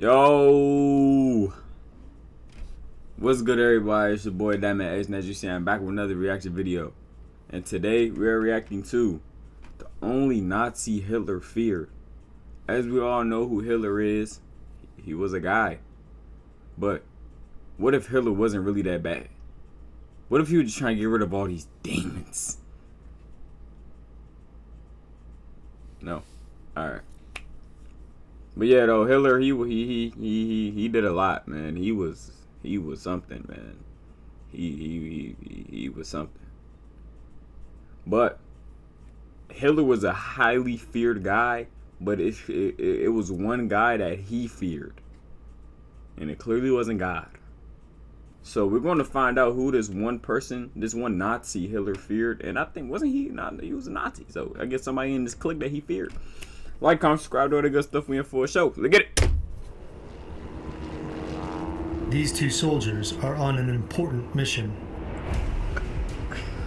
Yo, what's good, everybody? It's your boy Thtman.x, and as you see, I'm back with another reaction video. And today we're reacting to the only Nazi Hitler feared. As we all know who Hitler is, he was a guy. But what if Hitler wasn't really that bad? What if he was just trying to get rid of all these demons? No. All right. But yeah, though, Hitler, he did a lot, man. He was something, man. He was something. But Hitler was a highly feared guy, but it was one guy that he feared, and it clearly wasn't God. So we're going to find out who this one person, this one Nazi Hitler feared, and I think he was a Nazi. So I guess somebody in this clique that he feared. Like, comment, subscribe, do all the good stuff. We in for a show. Let's get it. These two soldiers are on an important mission.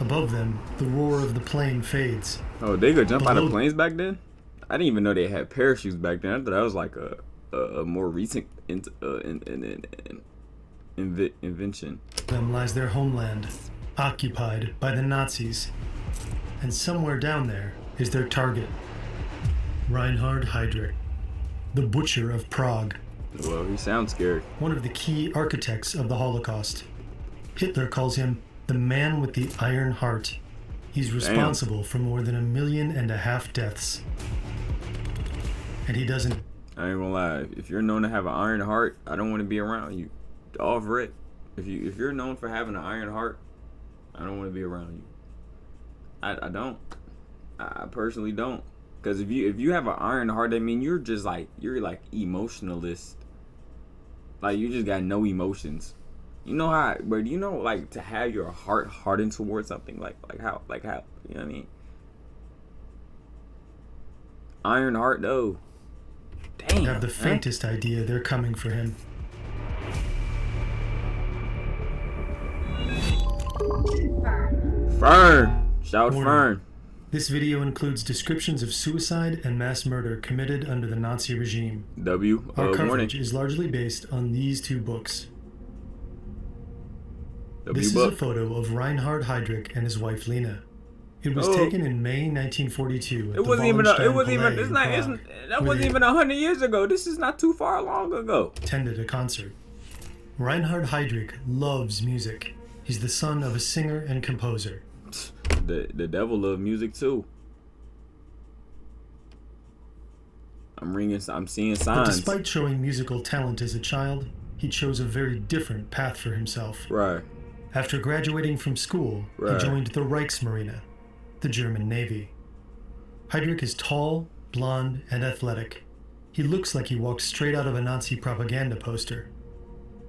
Above them, the roar of the plane fades. Oh, they could jump out of planes back then? I didn't even know they had parachutes back then. I thought that was like a more recent invention. Them lies their homeland, occupied by the Nazis. And somewhere down there is their target. Reinhard Heydrich, the Butcher of Prague. Well, he sounds scary. One of the key architects of the Holocaust. Hitler calls him the man with the iron heart. He's responsible for more than 1.5 million deaths. And he doesn't... I ain't gonna lie. If you're known to have an iron heart, I don't want to be around you. All for it. If you're known for having an iron heart, I don't want to be around you. I don't. I personally don't. Because if you have an iron heart, I mean you're like emotionalist. Like, you just got no emotions. You know how, but you know, like, to have your heart hardened towards something, like how, you know what I mean? Iron heart though. Damn. Have the faintest idea they're coming for him. Fern. Shout Fern. This video includes descriptions of suicide and mass murder committed under the Nazi regime. Our coverage is largely based on these two books. This is a photo of Reinhard Heydrich and his wife Lena. It was taken in May 1942. That wasn't even 100 years ago. This is not too far long ago. Attended a concert. Reinhard Heydrich loves music. He's the son of a singer and composer. The devil loved music too. I'm seeing signs. But despite showing musical talent as a child, he chose a very different path for himself. Right. After graduating from school, he joined the Reichsmarine, the German Navy. Heydrich is tall, blonde, and athletic. He looks like he walked straight out of a Nazi propaganda poster.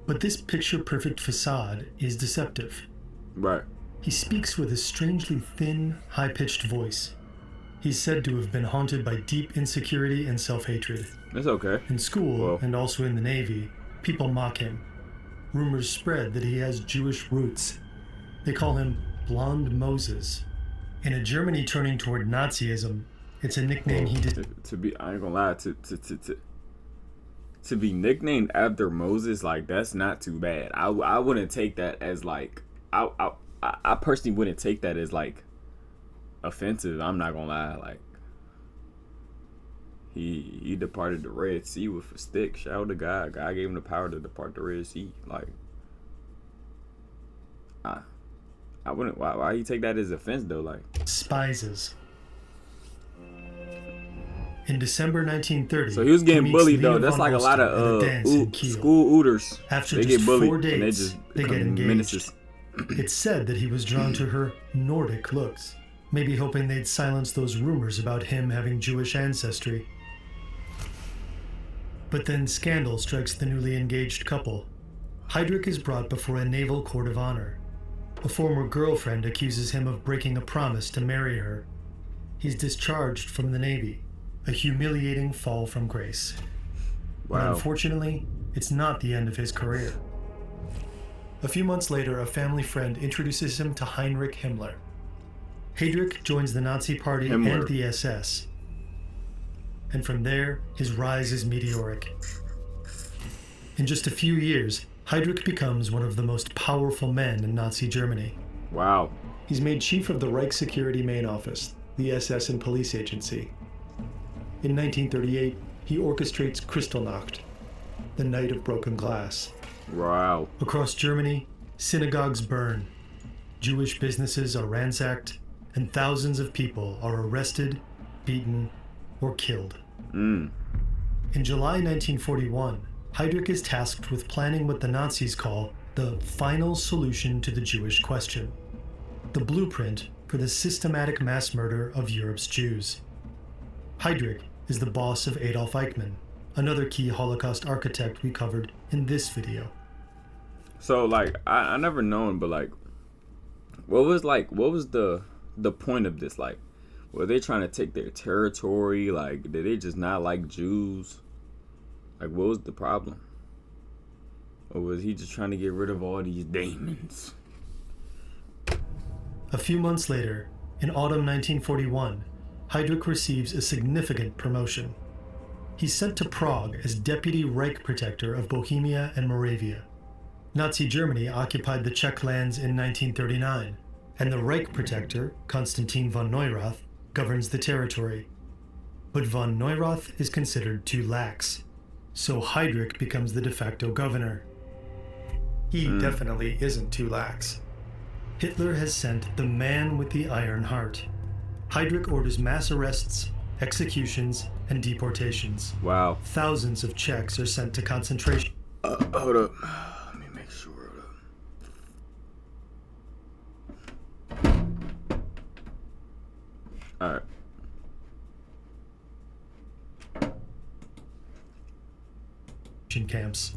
But this picture-perfect facade is deceptive. Right. He speaks with a strangely thin, high-pitched voice. He's said to have been haunted by deep insecurity and self-hatred. That's okay. In school, and also in the Navy, people mock him. Rumors spread that he has Jewish roots. They call him Blonde Moses. In a Germany turning toward Nazism, it's a nickname he did. I ain't gonna lie, to be nicknamed after Moses, like, that's not too bad. I wouldn't take that as like, I personally wouldn't take that as like offensive. I'm not gonna lie. Like, he departed the Red Sea with a stick. Shout out to God. God gave him the power to depart the Red Sea. Like, I wouldn't. Why you take that as offense though? Like, Spices. In December 1930, so he was getting bullied though. That's like a lot of school ooters. After they just get bullied 4 days, and they get engaged. Menaces. It's said that he was drawn to her Nordic looks, maybe hoping they'd silence those rumors about him having Jewish ancestry. But then scandal strikes the newly engaged couple. Heydrich is brought before a naval court of honor. A former girlfriend accuses him of breaking a promise to marry her. He's discharged from the Navy, a humiliating fall from grace. Wow. But unfortunately, it's not the end of his career. A few months later, a family friend introduces him to Heinrich Himmler. Heydrich joins the Nazi Party and the SS. And from there, his rise is meteoric. In just a few years, Heydrich becomes one of the most powerful men in Nazi Germany. Wow. He's made chief of the Reich Security Main Office, the SS and police agency. In 1938, he orchestrates Kristallnacht, the Night of Broken Glass. Wow. Across Germany, synagogues burn, Jewish businesses are ransacked, and thousands of people are arrested, beaten, or killed. In July 1941, Heydrich is tasked with planning what the Nazis call the final solution to the Jewish question, the blueprint for the systematic mass murder of Europe's Jews. Heydrich is the boss of Adolf Eichmann, another key Holocaust architect we covered in this video. So, like, I never known, but, like, what was the point of this? Like, were they trying to take their territory? Like, did they just not like Jews? Like, what was the problem? Or was he just trying to get rid of all these demons? A few months later, in autumn 1941, Heydrich receives a significant promotion. He's sent to Prague as Deputy Reich Protector of Bohemia and Moravia. Nazi Germany occupied the Czech lands in 1939, and the Reich Protector, Konstantin von Neurath, governs the territory. But von Neurath is considered too lax, so Heydrich becomes the de facto governor. He definitely isn't too lax. Hitler has sent the man with the iron heart. Heydrich orders mass arrests, executions, and deportations. Wow. Thousands of Czechs are sent to concentration. Hold up. Let me make sure. All right. Camps.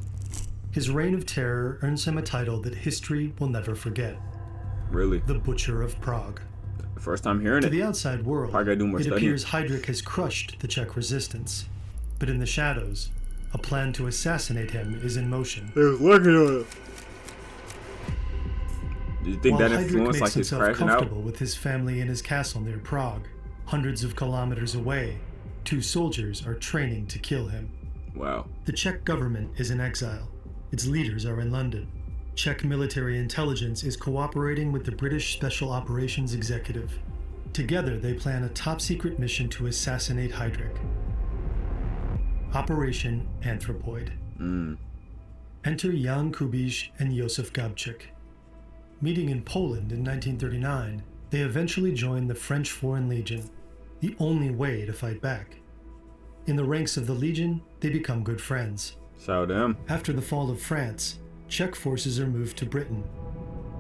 His reign of terror earns him a title that history will never forget. Really? The Butcher of Prague. First time hearing To it. the outside world, Probably gotta do more it studying. appears Heydrich has crushed the Czech resistance. But in the shadows, a plan to assassinate him is in motion. They was working on it. Do you think While that Heydrich influenced makes like his himself crashing out? comfortable with his family in his castle near Prague, hundreds of kilometers away, two soldiers are training to kill him. Wow. The Czech government is in exile. Its leaders are in London. Czech military intelligence is cooperating with the British Special Operations Executive. Together, they plan a top-secret mission to assassinate Heydrich. Operation Anthropoid. Enter Jan Kubiš and Josef Gabčík. Meeting in Poland in 1939, they eventually join the French Foreign Legion, the only way to fight back. In the ranks of the Legion, they become good friends. Shout out to him. After the fall of France, Czech forces are moved to Britain.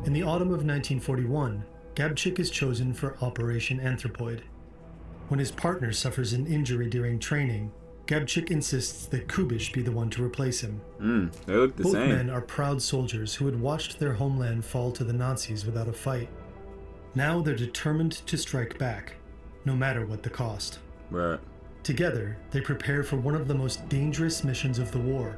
In the autumn of 1941, Gabčík is chosen for Operation Anthropoid. When his partner suffers an injury during training, Gabčík insists that Kubiš be the one to replace him. They look the Both same. men are proud soldiers who had watched their homeland fall to the Nazis without a fight. Now they're determined to strike back, no matter what the cost. Right. Together, they prepare for one of the most dangerous missions of the war: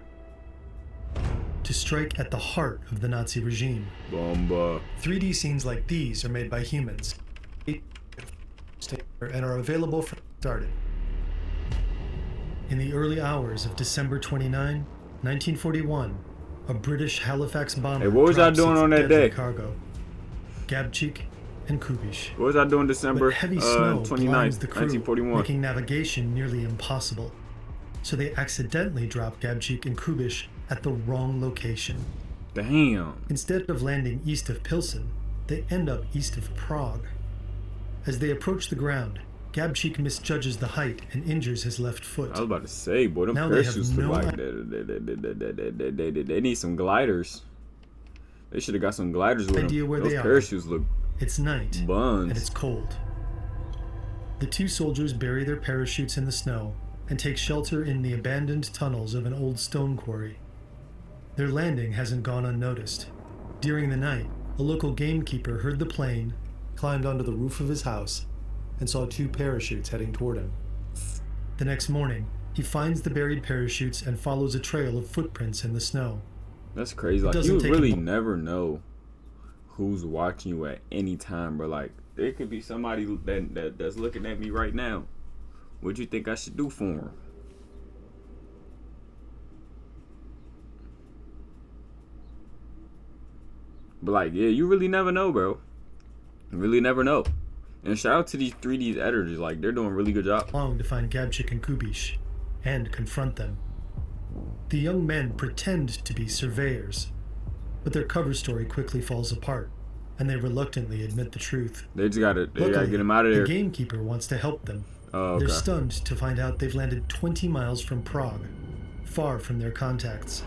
to strike at the heart of the Nazi regime. Bomba. 3D scenes like these are made by humans and are available from started. In the early hours of December 29, 1941, a British Halifax bomber Hey, what was I drops doing its on that deadly day? cargo. Gabčík and Kubiš. What was I doing December But heavy snow 29th, blinds the crew, 1941? making navigation nearly impossible. So they accidentally drop Gabčík and Kubiš at the wrong location. Damn. Instead of landing east of Pilsen, they end up east of Prague. As they approach the ground, Gabčík misjudges the height and injures his left foot. I was about to say, boy, them Now they have parachutes look no like they need some gliders. They should have got some gliders with idea them. where Those they are. parachutes look It's night, buns. and it's cold. The two soldiers bury their parachutes in the snow and take shelter in the abandoned tunnels of an old stone quarry. Their landing hasn't gone unnoticed. During the night, a local gamekeeper heard the plane, climbed onto the roof of his house, and saw two parachutes heading toward him. The next morning, he finds the buried parachutes and follows a trail of footprints in the snow. That's crazy. Like, doesn't you take really him- never know who's watching you at any time, bro. Like, there could be somebody that's looking at me right now. What you think I should do for him? But like, yeah, you really never know, bro. You really never know. And shout out to these 3D editors. Like, they're doing a really good job. Long to find Gabchik and Kubish and confront them. The young men pretend to be surveyors, but their cover story quickly falls apart, and they reluctantly admit the truth. They gotta get them out of there. The gamekeeper wants to help them. Oh, okay. They're stunned to find out they've landed 20 miles from Prague, far from their contacts.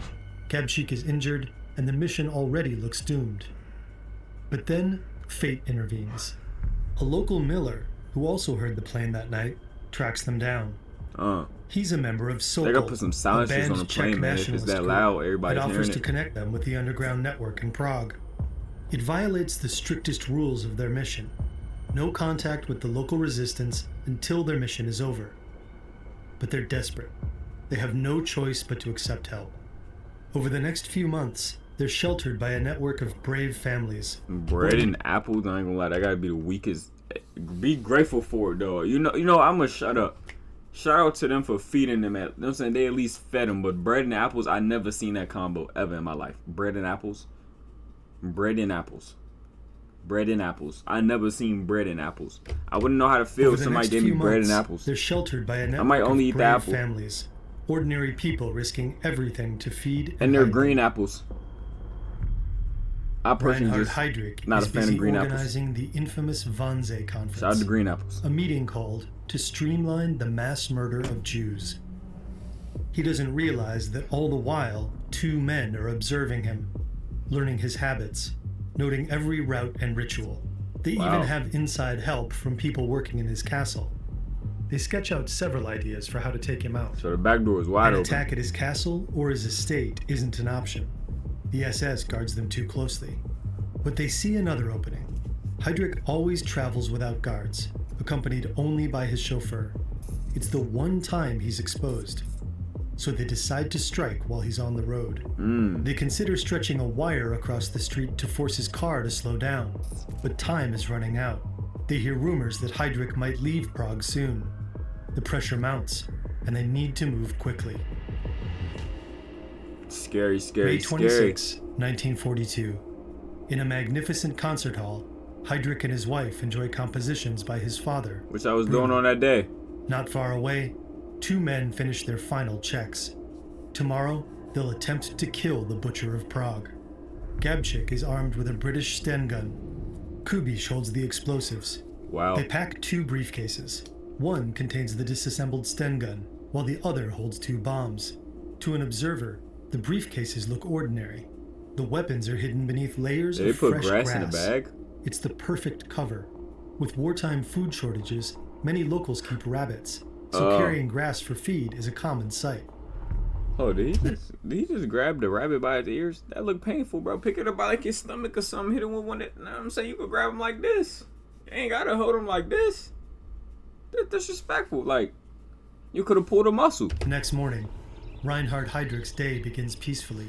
Gabchik is injured, and the mission already looks doomed. But then, fate intervenes. A local miller, who also heard the plane that night, tracks them down. He's a member of Sokol, they gotta put some silencers on the plane, man. If it's that loud, everybody's hearing it. It offers to connect them with the underground network in Prague. It violates the strictest rules of their mission. No contact with the local resistance until their mission is over. But they're desperate. They have no choice but to accept help. Over the next few months, they're sheltered by a network of brave families. Bread and apples, I ain't gonna lie, that gotta be the weakest. Be grateful for it, though. You know, I'm gonna shut up. Shout out to them for feeding them. You know what I'm saying? They at least fed them. But bread and apples, I never seen that combo ever in my life. Bread and apples. Bread and apples. Bread and apples. I never seen bread and apples. I wouldn't know how to feel if somebody gave me bread and apples. They're sheltered by a network I might only eat the brave apple. Families. Ordinary people risking everything to feed And they're hide green them. apples. I personally Reinhard just Heydrich not is a fan busy of green apples. organizing the infamous Wannsee Conference. Shout out to green apples. A meeting called to streamline the mass murder of Jews. He doesn't realize that all the while, 2 men are observing him, learning his habits, noting every route and ritual. They even have inside help from people working in his castle. They sketch out several ideas for how to take him out. So the back door is wide An open. attack at his castle or his estate isn't an option. The SS guards them too closely. But they see another opening. Heydrich always travels without guards, accompanied only by his chauffeur. It's the one time he's exposed. So they decide to strike while he's on the road. They consider stretching a wire across the street to force his car to slow down, but time is running out. They hear rumors that Heydrich might leave Prague soon. The pressure mounts, and they need to move quickly. Scary, May scary, 26, scary. 1942. In a magnificent concert hall, Heydrich and his wife enjoy compositions by his father. Which I was doing on that day. Not far away, 2 men finish their final checks. Tomorrow, they'll attempt to kill the Butcher of Prague. Gabchik is armed with a British Sten gun. Kubish holds the explosives. Wow. They pack 2 briefcases. One contains the disassembled Sten gun, while the other holds 2 bombs. To an observer, the briefcases look ordinary. The weapons are hidden beneath layers Did they of put fresh grass in a bag? It's the perfect cover. With wartime food shortages, many locals keep rabbits, so carrying grass for feed is a common sight. Oh, did he just grab the rabbit by its ears? That looked painful, bro. Pick it up by like his stomach or something. Hit him with one that, you know what I'm saying? You could grab him like this. You ain't gotta hold him like this. That's disrespectful. Like, you could have pulled a muscle. The next morning, Reinhard Heydrich's day begins peacefully.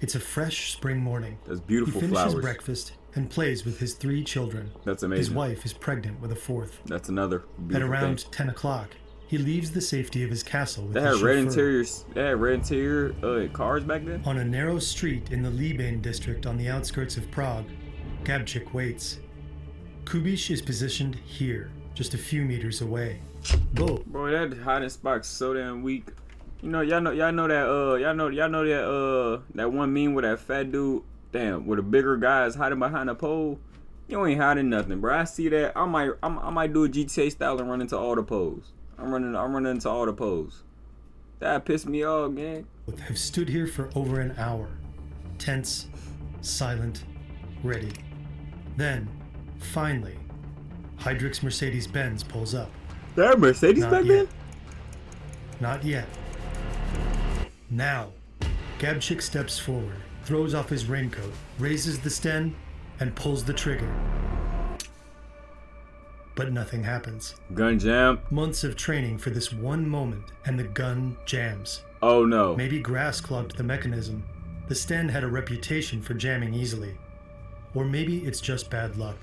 It's a fresh spring morning. That's beautiful He finishes flowers. breakfast and plays with his 3 children. That's amazing. His wife is pregnant with a 4th. That's another At beautiful around thing. 10 o'clock, he leaves the safety of his castle with They his had red chauffeur. interiors. They had red interior cars back then. On a narrow street in the Liebane district on the outskirts of Prague, Gabchik waits. Kubish is positioned here, just a few meters away. Both Bro, that hiding spot's so damn weak. You know, y'all know that one meme with that fat dude, damn, where the bigger guy is hiding behind a pole. You ain't hiding nothing, bro. I see that. I might do a GTA style and run into all the poles. I'm running into all the poles. That pissed me off, man. have stood here for over an hour, tense, silent, ready. Then, finally, Heydrich's Mercedes-Benz pulls up. That Mercedes Not back yet. then? Not yet. Now, Gabchik steps forward, throws off his raincoat, raises the Sten, and pulls the trigger. But nothing happens. Gun jam. Months of training for this one moment, and the gun jams. Oh no. Maybe grass clogged the mechanism. The Sten had a reputation for jamming easily. Or maybe it's just bad luck.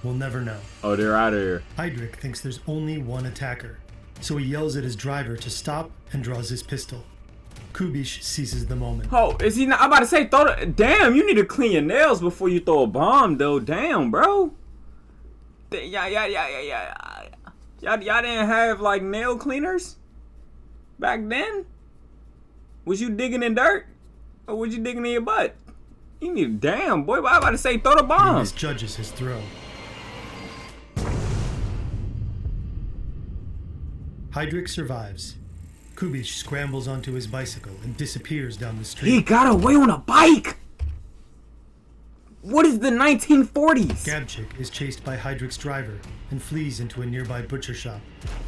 We'll never know. Oh, they're out of here. Heydrich thinks there's only one attacker, so he yells at his driver to stop and draws his pistol. Kubish seizes the moment. Oh, is he not? I'm about to say, damn, you need to clean your nails before you throw a bomb, though. Damn, bro. Yeah. Y'all didn't have, like, nail cleaners back then? Was you digging in dirt? Or was you digging in your butt? You need, damn, boy, I'm about to say, throw the bomb. He misjudges his throw. Heydrich survives. Kubish scrambles onto his bicycle and disappears down the street. He got away on a bike! What is the 1940s? Gabchik is chased by Heydrich's driver and flees into a nearby butcher shop.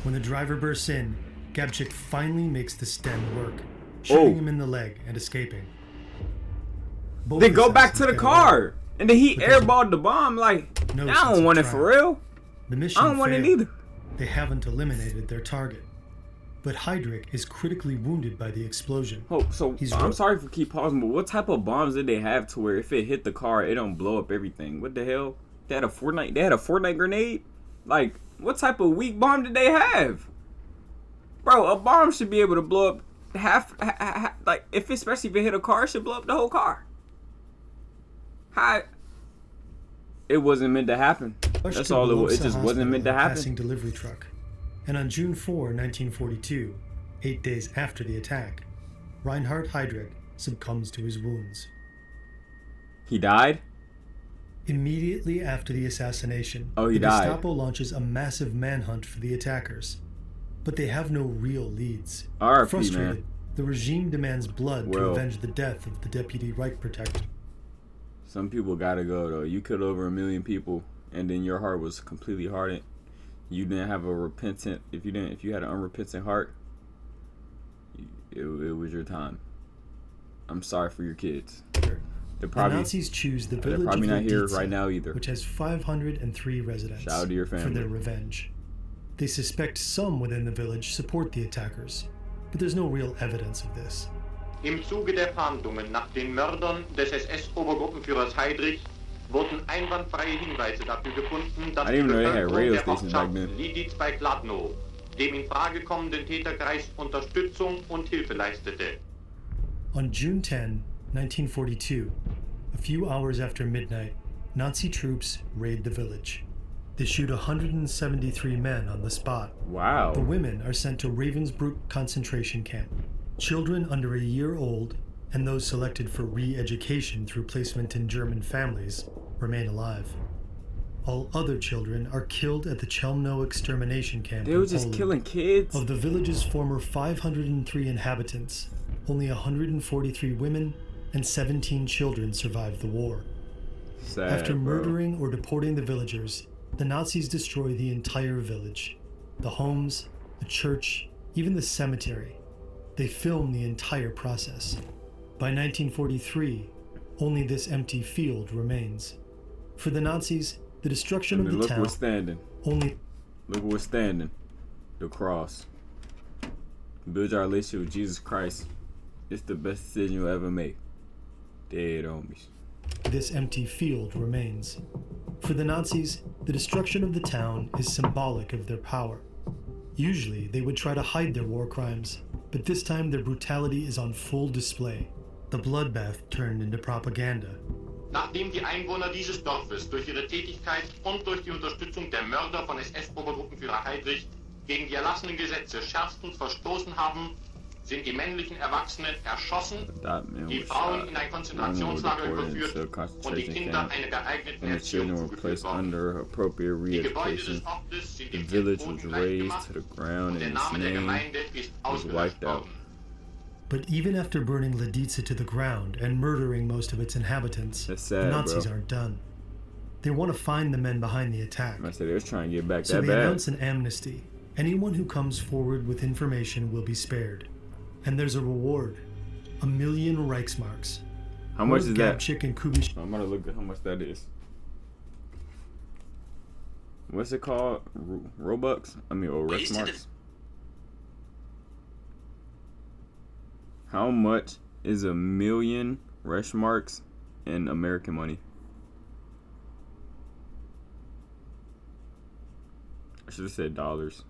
When the driver bursts in, Gabchik finally makes the stem work, shooting him in the leg and escaping. Both they go back to the get car, away, and then he airballed the bomb. Like, no I sense don't of want it triumph. for real. The mission I don't want it failed. either. They haven't eliminated their target. But Heydrich is critically wounded by the explosion. Oh, so I'm sorry for keep pausing, but what type of bombs did they have to where if it hit the car, it don't blow up everything? What the hell? They had a Fortnite grenade? Like, what type of weak bomb did they have? Bro, a bomb should be able to blow up half like, especially if it hit a car, it should blow up the whole car. How? It wasn't meant to happen. That's all it was. It just wasn't meant to happen. Passing delivery truck. And on June 4, 1942, 8 days after the attack, Reinhard Heydrich succumbs to his wounds. He died? Immediately after the assassination, he the died. Gestapo launches a massive manhunt for the attackers. But they have no real leads. RIP, Frustrated, man. the regime demands blood to avenge the death of the deputy Reich protector. Some people gotta go, though. You killed over 1 million people, and then your heart was completely hardened. You didn't have a repentant. If you had an unrepentant heart, it was your time. I'm sorry for your kids. The Nazis choose the village they're probably of not here Lidice, right now either. which has 503 residents, Shout out to your family. for their revenge. They suspect some within the village support the attackers, but there's no real evidence of this. Im Zuge der Fahndungen nach den Mördern des SS-Obergruppenführers Heydrich wurden einwandfreie Hinweise dafür gefunden, dass die Bevölkerung der Ortschaft Lidice bei Kladno dem in Frage kommenden Täterkreis Unterstützung und Hilfe leistete. On June 10, 1942, a few hours after midnight, Nazi troops raid the village. They shoot 173 men on the spot. Wow. The women are sent to Ravensbrück concentration camp. Children under a year old and those selected for re-education through placement in German families remain alive. All other children are killed at the Chelmno extermination camp. They were just killing kids? Of the village's former 503 inhabitants, only 143 women and 17 children survived the war. Sad, After bro. murdering or deporting the villagers, the Nazis destroy the entire village. The homes, the church, even the cemetery. They film the entire process. By 1943, only this empty field remains. For the Nazis, the destruction of the look town what's standing. only... Look what's standing. The cross. Build our relationship with Jesus Christ. It's the best decision you'll ever make. Dead homies. This empty field remains. For the Nazis, the destruction of the town is symbolic of their power. Usually, they would try to hide their war crimes, but this time their brutality is on full display. The bloodbath turned into propaganda. Nachdem die Einwohner dieses Dorfes durch ihre Tätigkeit und durch die Unterstützung der Mörder von SS-Obergruppenführer Heydrich gegen die erlassenen Gesetze schärfstens verstoßen haben, sind die männlichen Erwachsenen erschossen, die Frauen in ein Konzentrationslager überführt und die Kinder einer geeigneten Erziehung zugeführt worden. Die Gebäude des Ortes sind dem Erdboden gleichgemacht und der Name der Gemeinde ist ausgelöscht worden. But even after burning Lidice to the ground and murdering most of its inhabitants, That's sad, the Nazis bro. aren't done. They want to find the men behind the attack. I said they was trying to get back So that they bad. announce an amnesty. Anyone who comes forward with information will be spared. And there's a reward. 1 million Reichsmarks. How much is that? Gabchik and Kubish. I'm gonna look at how much that is. What's it called? Robux? I mean, or Reichsmarks? How much is 1 million Reichsmarks in American money? I should have said dollars.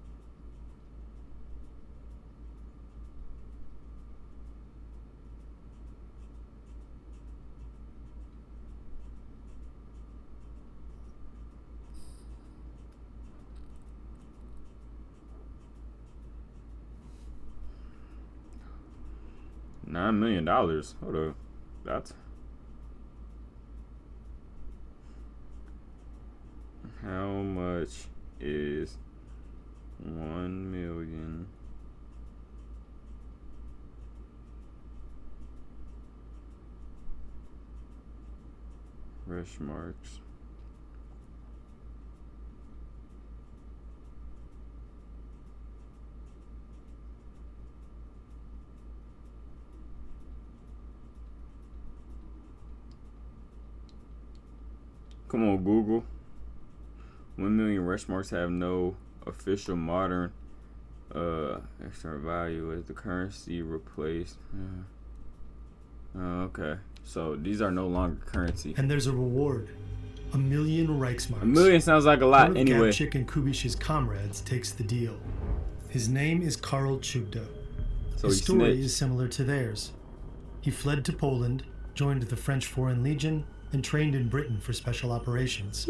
$9 million. Hold up. That's... How much is 1 million rush marks? Come on, Google. 1 million rush marks have no official modern external value as the currency replaced. Okay, so these are no longer currency. And there's a reward. 1 million Reichsmarks. 1 million sounds like a lot. One of anyway. Gabčík and Kubiš's comrades takes the deal. His name is Karl Čugda. So his he story snitched. is similar to theirs. He fled to Poland, joined the French Foreign Legion, and trained in Britain for special operations.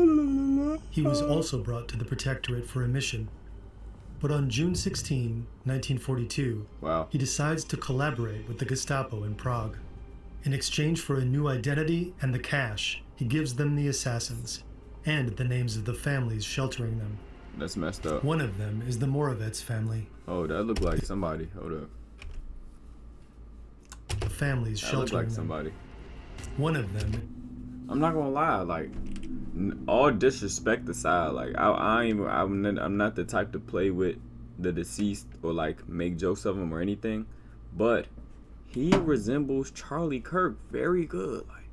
He was also brought to the Protectorate for a mission. But on June 16, 1942, Wow. he decides to collaborate with the Gestapo in Prague. In exchange for a new identity and the cash, he gives them the assassins, and the names of the families sheltering them. That's messed up. One of them is the Moravec family. Oh, that looked like somebody. Hold up. The families That looked sheltering like them. somebody. One of them I'm not gonna lie, like, all disrespect aside, like, I'm not the type to play with the deceased or like make jokes of him or anything, but he resembles Charlie Kirk very good. Like,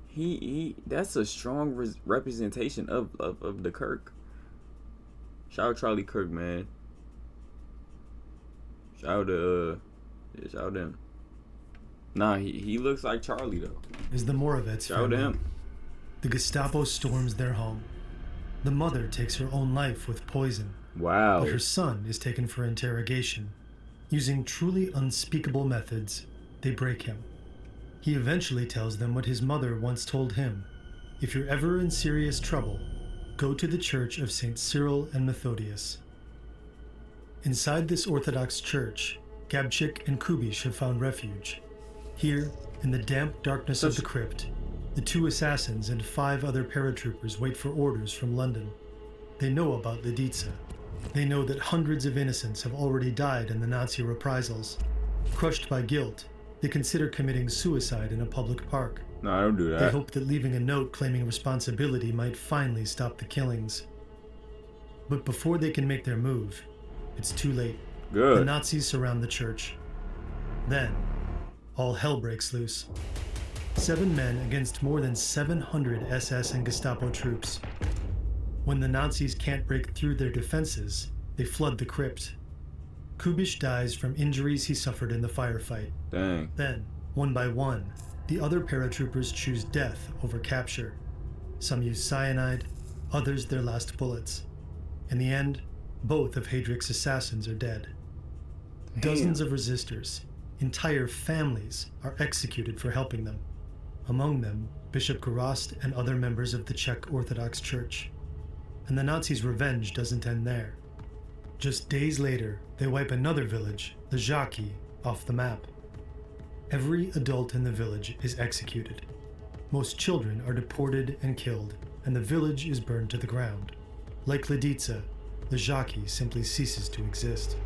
he that's a strong representation of the Kirk. Shout out Charlie Kirk, man. Shout out shout out him. Nah, he looks like Charlie though. is the Moravec Shout out family. to him. The Gestapo storms their home. The mother takes her own life with poison, Wow. but her son is taken for interrogation. Using truly unspeakable methods, they break him. He eventually tells them what his mother once told him. If you're ever in serious trouble, go to the church of St. Cyril and Methodius. Inside this Orthodox church, Gabčík and Kubiš have found refuge. Here, in the damp darkness of the crypt, the two assassins and 5 other paratroopers wait for orders from London. They know about Lidice. They know that hundreds of innocents have already died in the Nazi reprisals. Crushed by guilt, they consider committing suicide in a public park. No, I don't do They that. hope that leaving a note claiming responsibility might finally stop the killings. But before they can make their move, it's too late. The Good. Nazis surround the church. Then, all hell breaks loose. 7 men against more than 700 SS and Gestapo troops. When the Nazis can't break through their defenses, they flood the crypt. Kubiš dies from injuries he suffered in the firefight. Dang. Then, one by one, the other paratroopers choose death over capture. Some use cyanide, others their last bullets. In the end, both of Heydrich's assassins are dead. Dozens of resistors, entire families, are executed for helping them. Among them, Bishop Gorazd and other members of the Czech Orthodox Church. And the Nazis' revenge doesn't end there. Just days later, they wipe another village, the Žáky, off the map. Every adult in the village is executed. Most children are deported and killed, and the village is burned to the ground. Like Lidice, the Žáky simply ceases to exist.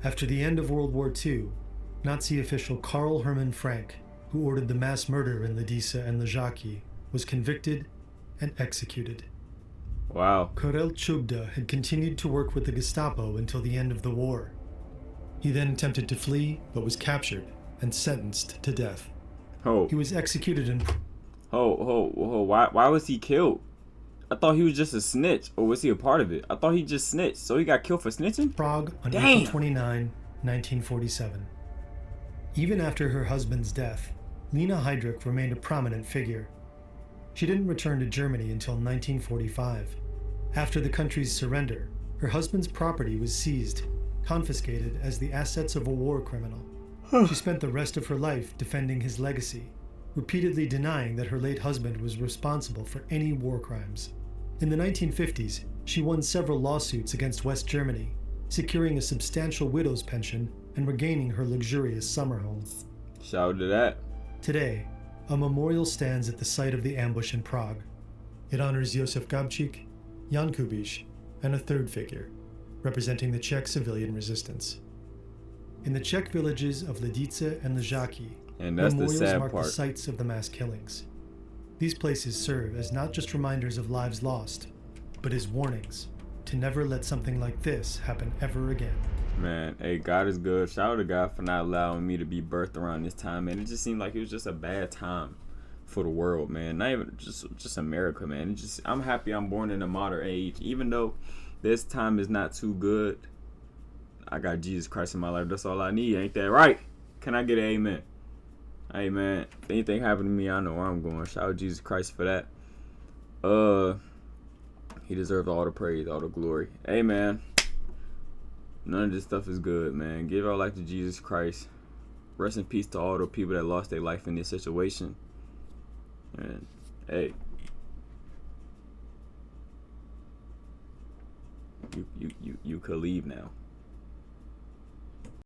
After the end of World War II, Nazi official Karl Hermann Frank, who ordered the mass murder in Lidice and the Žáky, was convicted and executed. Wow. Karel Čugda had continued to work with the Gestapo until the end of the war. He then attempted to flee, but was captured and sentenced to death. Ho. He was executed in Ho. Why was he killed? I thought he was just a snitch, or was he a part of it? I thought he just snitched, so he got killed for snitching? Prague on Damn. April 29, 1947. Even after her husband's death, Lena Heydrich remained a prominent figure. She didn't return to Germany until 1945. After the country's surrender, her husband's property was seized, confiscated as the assets of a war criminal. She spent the rest of her life defending his legacy, repeatedly denying that her late husband was responsible for any war crimes. In the 1950s, she won several lawsuits against West Germany, securing a substantial widow's pension and regaining her luxurious summer home. Shout out to that. Today, a memorial stands at the site of the ambush in Prague. It honors Josef Gabčík, Jan Kubiš, and a third figure, representing the Czech civilian resistance. In the Czech villages of Lidice and Ležáky, and that's the memorials sad mark part. the sites of the mass killings. These places serve as not just reminders of lives lost, but as warnings to never let something like this happen ever again. Man, hey, God is good. Shout out to God for not allowing me to be birthed around this time, man. It just seemed like it was just a bad time for the world, man. Not even just America, man. I'm happy I'm born in a modern age. Even though this time is not too good, I got Jesus Christ in my life. That's all I need. Ain't that right? Can I get an amen? Hey, man, if anything happened to me, I know where I'm going. Shout out Jesus Christ for that. He deserves all the praise, all the glory. Hey, man, none of this stuff is good, man. Give our life to Jesus Christ. Rest in peace to all the people that lost their life in this situation. And hey, you could leave now.